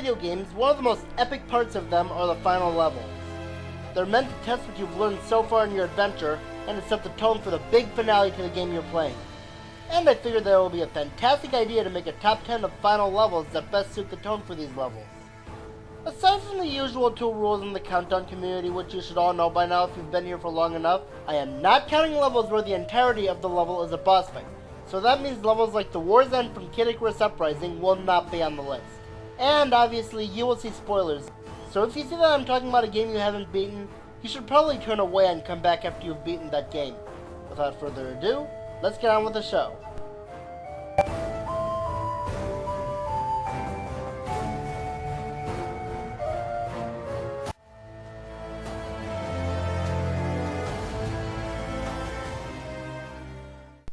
video games, one of the most epic parts of them are the final levels. They're meant to test what you've learned so far in your adventure, and to set the tone for the big finale to the game you're playing. And I figured that it would be a fantastic idea to make a top 10 of final levels that best suit the tone for these levels. Aside from the usual 2 rules in the Countdown community, which you should all know by now if you've been here for long enough, I am not counting levels where the entirety of the level is a boss fight. So that means levels like the War's End from Kid Icarus Uprising will not be on the list. And obviously, you will see spoilers. So if you see that I'm talking about a game you haven't beaten, you should probably turn away and come back after you've beaten that game. Without further ado, let's get on with the show.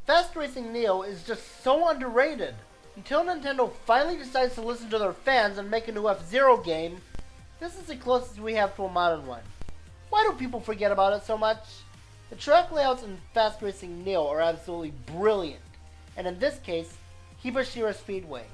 Fast Racing Neo is just so underrated. Until Nintendo finally decides to listen to their fans and make a new F-Zero game, this is the closest we have to a modern one. Why do people forget about it so much? The track layouts in Fast Racing Neo are absolutely brilliant, and in this case, Hibashira Speedway.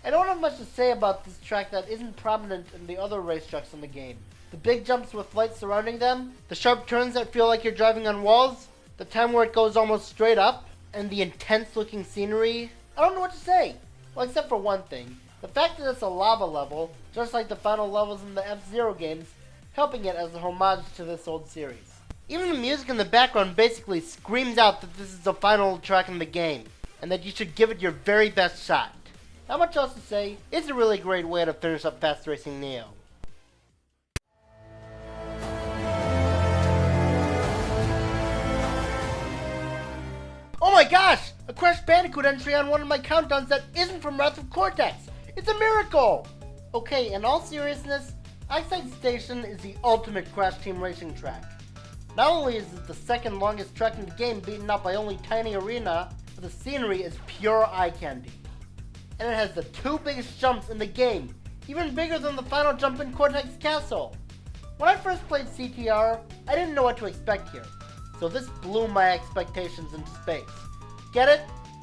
I don't have much to say about this track that isn't prominent in the other racetracks in the game. The big jumps with lights surrounding them, the sharp turns that feel like you're driving on walls, the time where it goes almost straight up, and the intense looking scenery. I don't know what to say. Well, except for one thing. The fact that it's a lava level, just like the final levels in the F-Zero games, helping it as a homage to this old series. Even the music in the background basically screams out that this is the final track in the game, and that you should give it your very best shot. Not much else to say. It's a really great way to finish up Fast Racing Neo. Oh my gosh! A Crash Bandicoot entry on one of my countdowns that isn't from Wrath of Cortex! It's a miracle! Okay, in all seriousness, Oxide Station is the ultimate Crash Team racing track. Not only is it the second longest track in the game, beaten out by only Tiny Arena, but the scenery is pure eye candy. And it has the 2 biggest jumps in the game, even bigger than the final jump in Cortex Castle. When I first played CTR, I didn't know what to expect here. So this blew my expectations into space. Get it?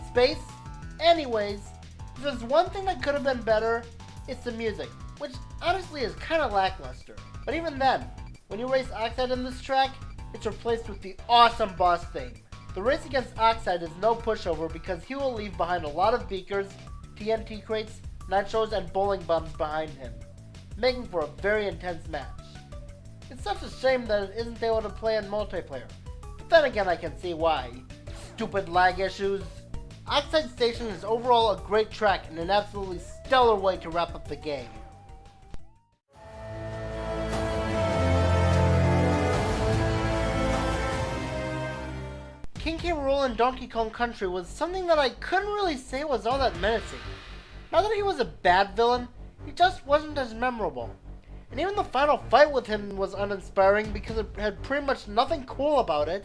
Space? Anyways, if there's one thing that could have been better, it's the music, which honestly is kind of lackluster. But even then, when you race Oxide in this track, it's replaced with the awesome boss theme. The race against Oxide is no pushover because he will leave behind a lot of beakers, TNT crates, nitros, and bowling bombs behind him, making for a very intense match. It's such a shame that it isn't able to play in multiplayer. Then again, I can see why. Stupid lag issues. Oxide Station is overall a great track and an absolutely stellar way to wrap up the game. King K. Rool in Donkey Kong Country was something that I couldn't really say was all that menacing. Not that he was a bad villain, he just wasn't as memorable. And even the final fight with him was uninspiring because it had pretty much nothing cool about it.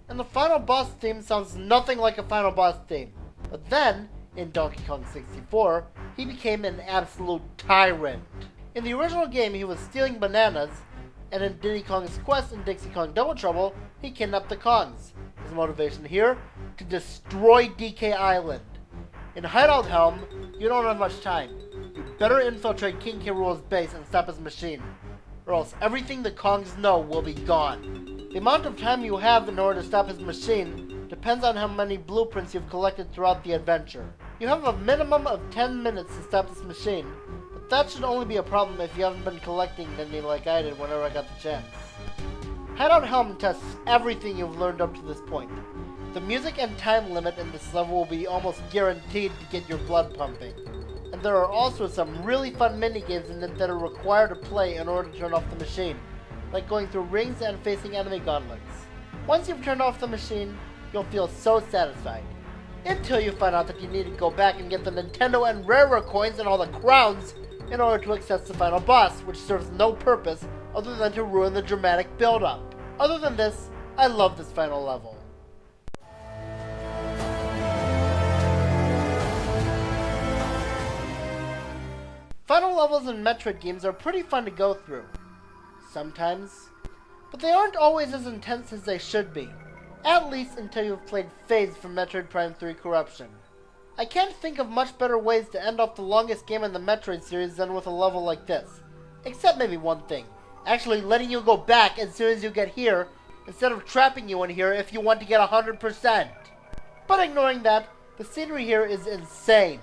And the final boss theme sounds nothing like a final boss theme. But then, in Donkey Kong 64, he became an absolute tyrant. In the original game, he was stealing bananas, and in Diddy Kong's Quest and Dixie Kong Double Trouble, he kidnapped the Kongs. His motivation here? To destroy DK Island. In Hideout Helm, you don't have much time. You better infiltrate King K. Rool's base and stop his machine, or else everything the Kongs know will be gone. The amount of time you have in order to stop his machine depends on how many blueprints you've collected throughout the adventure. You have a minimum of 10 minutes to stop this machine, but that should only be a problem if you haven't been collecting any like I did whenever I got the chance. Hideout Helm tests everything you've learned up to this point. The music and time limit in this level will be almost guaranteed to get your blood pumping. And there are also some really fun minigames in it that are required to play in order to turn off the machine, like going through rings and facing enemy gauntlets. Once you've turned off the machine, you'll feel so satisfied. Until you find out that you need to go back and get the Nintendo and Rare coins and all the crowns in order to access the final boss, which serves no purpose other than to ruin the dramatic build-up. Other than this, I love this final level. Final levels in Metroid games are pretty fun to go through. Sometimes. But they aren't always as intense as they should be. At least until you've played Phase from Metroid Prime 3 Corruption. I can't think of much better ways to end off the longest game in the Metroid series than with a level like this. Except maybe one thing. Actually letting you go back as soon as you get here, instead of trapping you in here if you want to get 100%. But ignoring that, the scenery here is insane.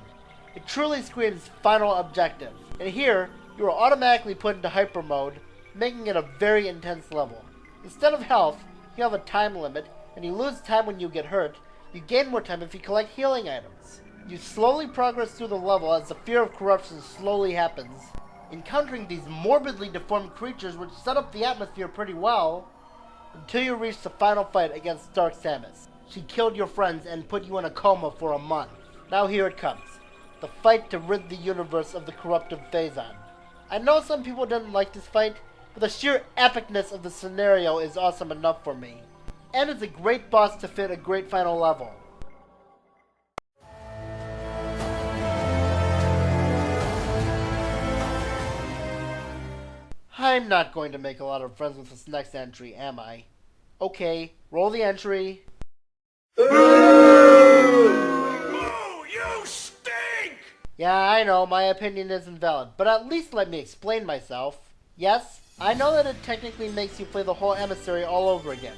It truly screams final objective. And here, you are automatically put into hyper mode, making it a very intense level. Instead of health, you have a time limit, and you lose time when you get hurt. You gain more time if you collect healing items. You slowly progress through the level as the fear of corruption slowly happens, encountering these morbidly deformed creatures which set up the atmosphere pretty well, until you reach the final fight against Dark Samus. She killed your friends and put you in a coma for a month. Now here it comes. The fight to rid the universe of the corruptive Phazon. I know some people didn't like this fight, but the sheer epicness of the scenario is awesome enough for me. And it's a great boss to fit a great final level. I'm not going to make a lot of friends with this next entry, am I? Okay, roll the entry. Oh, you stink! Yeah, I know, my opinion is invalid, but at least let me explain myself. Yes, I know that it technically makes you play the whole emissary all over again.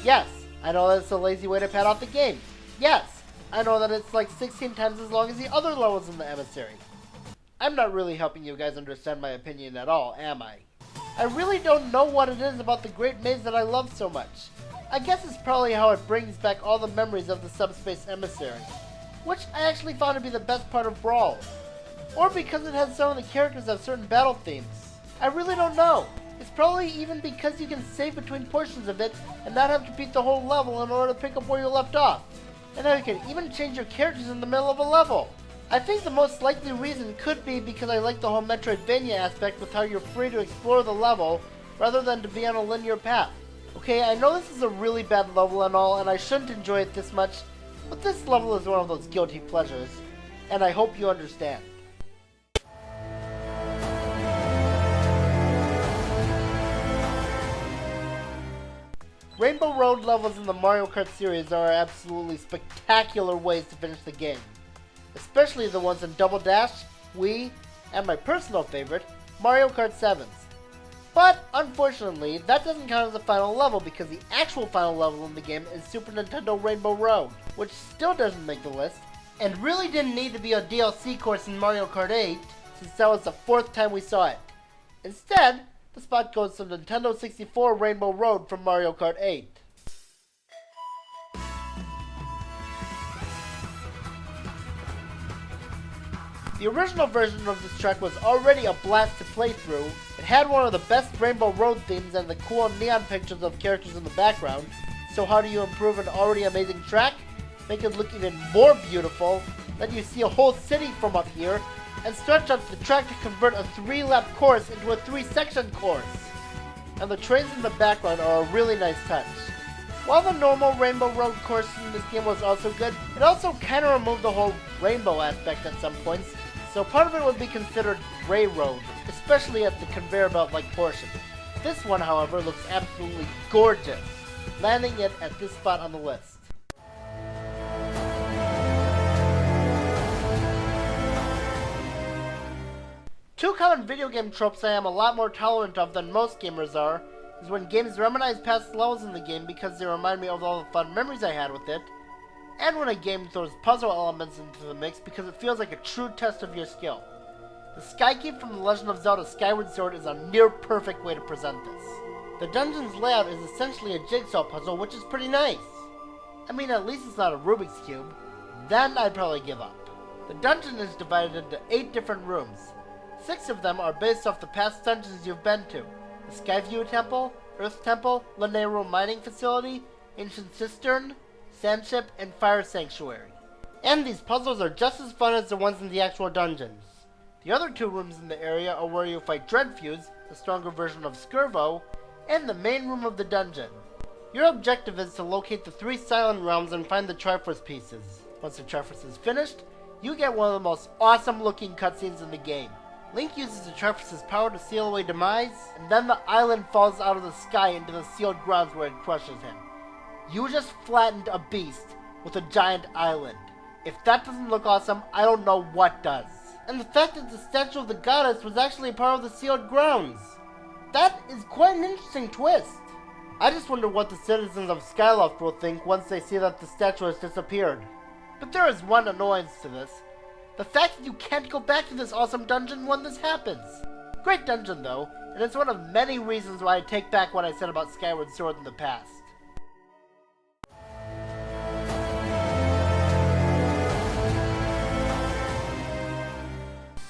Yes, I know that it's a lazy way to pad out the game. Yes, I know that it's like 16 times as long as the other levels in the emissary. I'm not really helping you guys understand my opinion at all, am I? I really don't know what it is about the Great Maze that I love so much. I guess it's probably how it brings back all the memories of the Subspace Emissary, which I actually found to be the best part of Brawl. Or because it has some of the characters have certain battle themes. I really don't know. It's probably even because you can save between portions of it and not have to beat the whole level in order to pick up where you left off. And now you can even change your characters in the middle of a level. I think the most likely reason could be because I like the whole Metroidvania aspect with how you're free to explore the level rather than to be on a linear path. Okay, I know this is a really bad level and all, and I shouldn't enjoy it this much, but this level is one of those guilty pleasures, and I hope you understand. Rainbow Road levels in the Mario Kart series are absolutely spectacular ways to finish the game. Especially the ones in Double Dash, Wii, and my personal favorite, Mario Kart 7s. But, unfortunately, that doesn't count as a final level because the actual final level in the game is Super Nintendo Rainbow Road, which still doesn't make the list, and really didn't need to be a DLC course in Mario Kart 8, since that was the 4th time we saw it. Instead, the spot goes to Nintendo 64 Rainbow Road from Mario Kart 8. The original version of this track was already a blast to play through. It had one of the best Rainbow Road themes and the cool neon pictures of characters in the background. So how do you improve an already amazing track? Make it look even more beautiful, let you see a whole city from up here, and stretch out the track to convert a 3-lap course into a 3-section course. And the trains in the background are a really nice touch. While the normal Rainbow Road course in this game was also good, it also kinda removed the whole rainbow aspect at some points, so part of it would be considered Gray Road, especially at the conveyor belt-like portion. This one, however, looks absolutely gorgeous, landing it at this spot on the list. Two common video game tropes I am a lot more tolerant of than most gamers are is when games reminisce past levels in the game because they remind me of all the fun memories I had with it, and when a game throws puzzle elements into the mix because it feels like a true test of your skill. The Sky Keep from The Legend of Zelda Skyward Sword is a near-perfect way to present this. The dungeon's layout is essentially a jigsaw puzzle, which is pretty nice. I mean, at least it's not a Rubik's Cube. Then I'd probably give up. The dungeon is divided into 8 different rooms. 6 of them are based off the past dungeons you've been to. The Skyview Temple, Earth Temple, Lanayru Mining Facility, Ancient Cistern, Sandship, and Fire Sanctuary. And these puzzles are just as fun as the ones in the actual dungeons. The other 2 rooms in the area are where you fight Dreadfuse, the stronger version of Skirvo, and the main room of the dungeon. Your objective is to locate the 3 Silent Realms and find the Triforce pieces. Once the Triforce is finished, you get one of the most awesome looking cutscenes in the game. Link uses the Triforce's power to seal away Demise, and then the island falls out of the sky into the sealed grounds where it crushes him. You just flattened a beast with a giant island. If that doesn't look awesome, I don't know what does. And the fact that the statue of the goddess was actually part of the sealed grounds. That is quite an interesting twist. I just wonder what the citizens of Skyloft will think once they see that the statue has disappeared. But there is one annoyance to this. The fact that you can't go back to this awesome dungeon when this happens. Great dungeon though, and it's one of many reasons why I take back what I said about Skyward Sword in the past.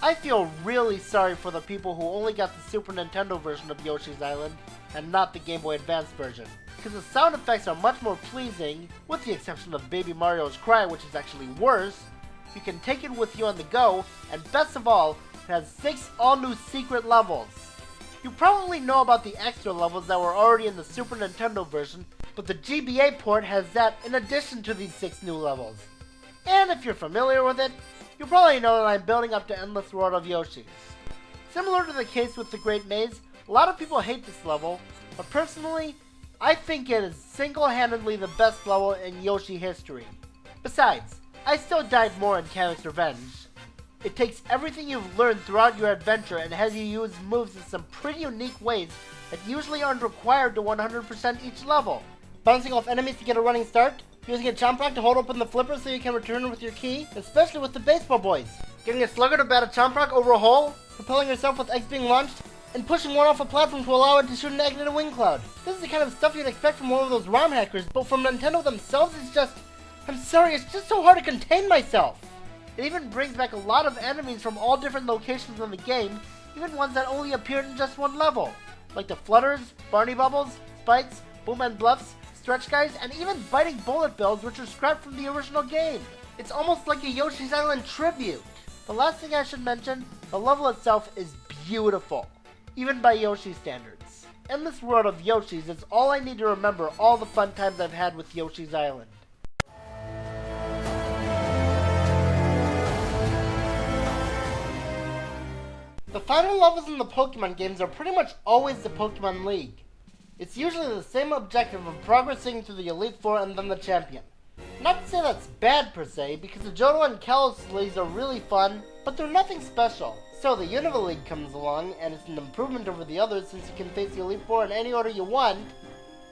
I feel really sorry for the people who only got the Super Nintendo version of Yoshi's Island and not the Game Boy Advance version, because the sound effects are much more pleasing, with the exception of Baby Mario's cry, which is actually worse. You can take it with you on the go, and best of all, it has 6 all-new secret levels. You probably know about the extra levels that were already in the Super Nintendo version, but the GBA port has that in addition to these 6 new levels. And if you're familiar with it, you probably know that I'm building up to Endless World of Yoshi's. Similar to the case with the Great Maze, a lot of people hate this level, but personally, I think it is single-handedly the best level in Yoshi history. Besides, I still died more in Kamek's Revenge. It takes everything you've learned throughout your adventure and has you use moves in some pretty unique ways that usually aren't required to 100% each level. Bouncing off enemies to get a running start, using a Chomp Rock to hold open the flipper so you can return with your key, especially with the baseball boys. Getting a Slugger to bat a Chomp Rock over a hole, propelling yourself with eggs being launched, and pushing one off a platform to allow it to shoot an egg in a wind cloud. This is the kind of stuff you'd expect from one of those ROM hackers, but from Nintendo themselves it's just... I'm sorry, it's just so hard to contain myself. It even brings back a lot of enemies from all different locations in the game, even ones that only appeared in just one level. Like the Flutters, Barney Bubbles, Spikes, Boom and Bluffs, Stretch Guys, and even Biting Bullet Bills, which are scrapped from the original game. It's almost like a Yoshi's Island tribute. The last thing I should mention, the level itself is beautiful, even by Yoshi standards. Endless World of Yoshi's is all I need to remember all the fun times I've had with Yoshi's Island. The final levels in the Pokemon games are pretty much always the Pokemon League. It's usually the same objective of progressing to the Elite Four and then the champion. Not to say that's bad per se, because the Johto and Kalos leagues are really fun, but they're nothing special. So the Unova League comes along, and it's an improvement over the others since you can face the Elite Four in any order you want,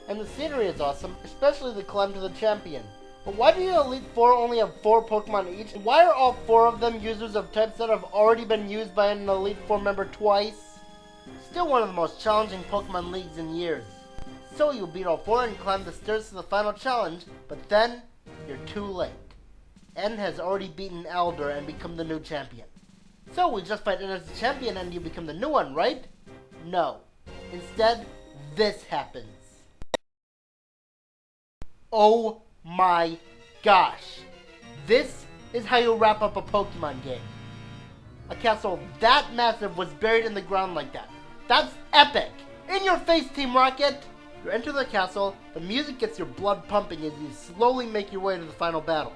and the scenery is awesome, especially the climb to the champion. But why do the Elite Four only have 4 Pokemon each, and why are all 4 of them users of types that have already been used by an Elite Four member twice? Still one of the most challenging Pokemon leagues in years. So you beat all 4 and climb the stairs to the final challenge, but then, you're too late. N has already beaten Alder and become the new champion. So we just fight N as the champion and you become the new one, right? No. Instead, this happens. Oh my gosh. This is how you wrap up a Pokemon game. A castle that massive was buried in the ground like that. That's epic! In your face, Team Rocket! You enter the castle, the music gets your blood pumping as you slowly make your way to the final battle.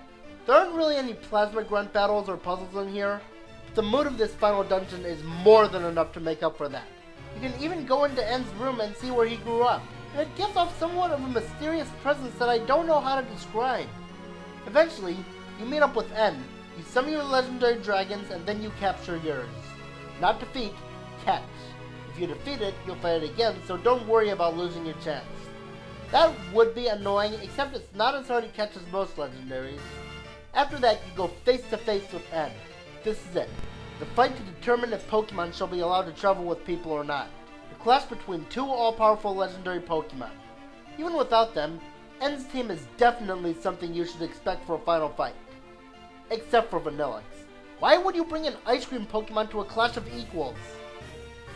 There aren't really any Plasma Grunt battles or puzzles in here, but the mood of this final dungeon is more than enough to make up for that. You can even go into N's room and see where he grew up, and it gives off somewhat of a mysterious presence that I don't know how to describe. Eventually, you meet up with N, you summon your legendary dragons, and then you capture yours. Not defeat, catch. If you defeat it, you'll fight it again, so don't worry about losing your chance. That would be annoying, except it's not as hard to catch as most legendaries. After that, you go face to face with N. This is it. The fight to determine if Pokemon shall be allowed to travel with people or not. The clash between 2 all-powerful legendary Pokemon. Even without them, N's team is definitely something you should expect for a final fight. Except for Vanillix. Why would you bring an ice cream Pokemon to a clash of equals?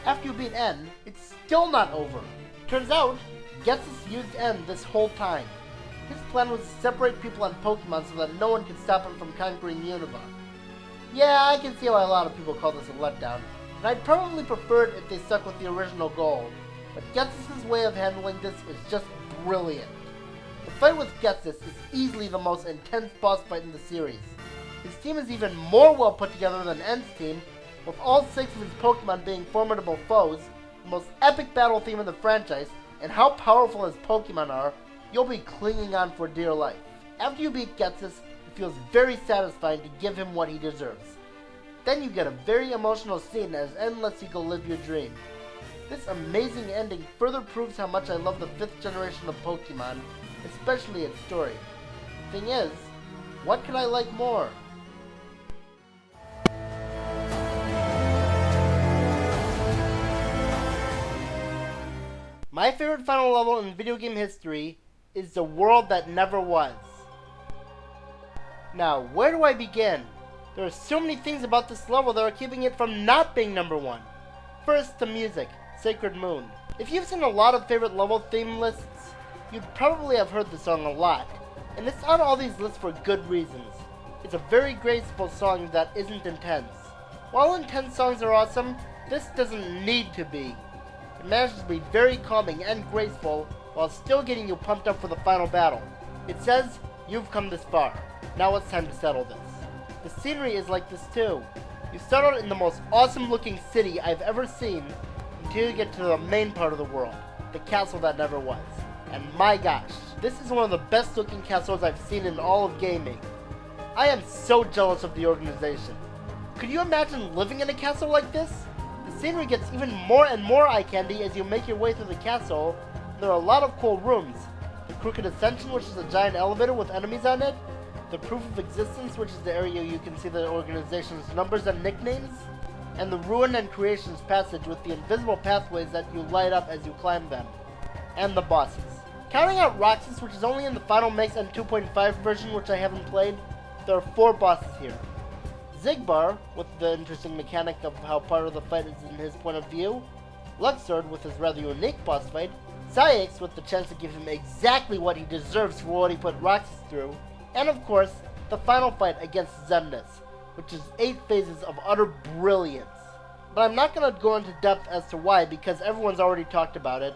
After you beat N, it's still not over. Turns out, Ghetsis used N this whole time. His plan was to separate people on Pokemon so that no one could stop him from conquering Unova. Yeah, I can see why a lot of people call this a letdown, and I'd probably prefer it if they stuck with the original goal, but Ghetsis' way of handling this is just brilliant. The fight with Ghetsis is easily the most intense boss fight in the series. His team is even more well put together than N's team, with all 6 of his Pokemon being formidable foes, the most epic battle theme in the franchise, and how powerful his Pokemon are, you'll be clinging on for dear life. After you beat Ghetsis, feels very satisfying to give him what he deserves. Then you get a very emotional scene as N lets you go live your dream. This amazing ending further proves how much I love the 5th generation of Pokemon, especially its story. Thing is, what could I like more? My favorite final level in video game history is The World That Never Was. Now, where do I begin? There are so many things about this level that are keeping it from not being number 1. First, the music, Sacred Moon. If you've seen a lot of favorite level theme lists, you'd probably have heard the song a lot, and it's on all these lists for good reasons. It's a very graceful song that isn't intense. While intense songs are awesome, this doesn't need to be. It manages to be very calming and graceful while still getting you pumped up for the final battle. It says, you've come this far. Now it's time to settle this. The scenery is like this too. You start out in the most awesome looking city I've ever seen until you get to the main part of the world, the castle that never was. And my gosh, this is one of the best looking castles I've seen in all of gaming. I am so jealous of the organization. Could you imagine living in a castle like this? The scenery gets even more and more eye candy as you make your way through the castle. There are a lot of cool rooms. The Crooked Ascension, which is a giant elevator with enemies on it. The Proof of Existence, which is the area you can see the organization's numbers and nicknames. And the Ruin and Creations Passage with the invisible pathways that you light up as you climb them. And the bosses. Counting out Roxas, which is only in the Final Mix and 2.5 version, which I haven't played, there are 4 bosses here. Xigbar, with the interesting mechanic of how part of the fight is in his point of view. Luxord, with his rather unique boss fight. Saix, with the chance to give him exactly what he deserves for what he put Roxas through. And of course, the final fight against Xemnas, which is 8 phases of utter brilliance. But I'm not going to go into depth as to why, because everyone's already talked about it,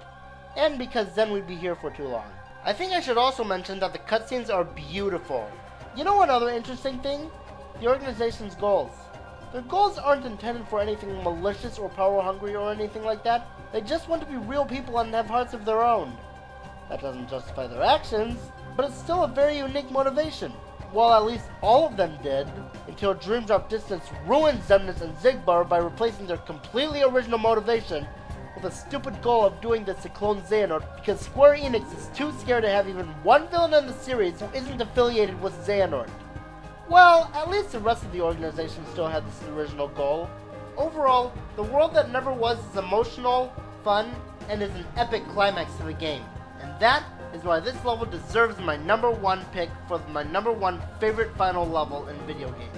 and because then we'd be here for too long. I think I should also mention that the cutscenes are beautiful. You know one other interesting thing? The organization's goals. Their goals aren't intended for anything malicious or power-hungry or anything like that. They just want to be real people and have hearts of their own. That doesn't justify their actions, but it's still a very unique motivation. Well, at least all of them did, until Dream Drop Distance ruined Xemnas and Xigbar by replacing their completely original motivation with a stupid goal of doing this to clone Xehanort because Square Enix is too scared to have even one villain in the series who isn't affiliated with Xehanort. Well, at least the rest of the organization still had this original goal. Overall, The World That Never Was is emotional, fun, and is an epic climax to the game. And that is why this level deserves my number 1 pick for my number 1 favorite final level in video games.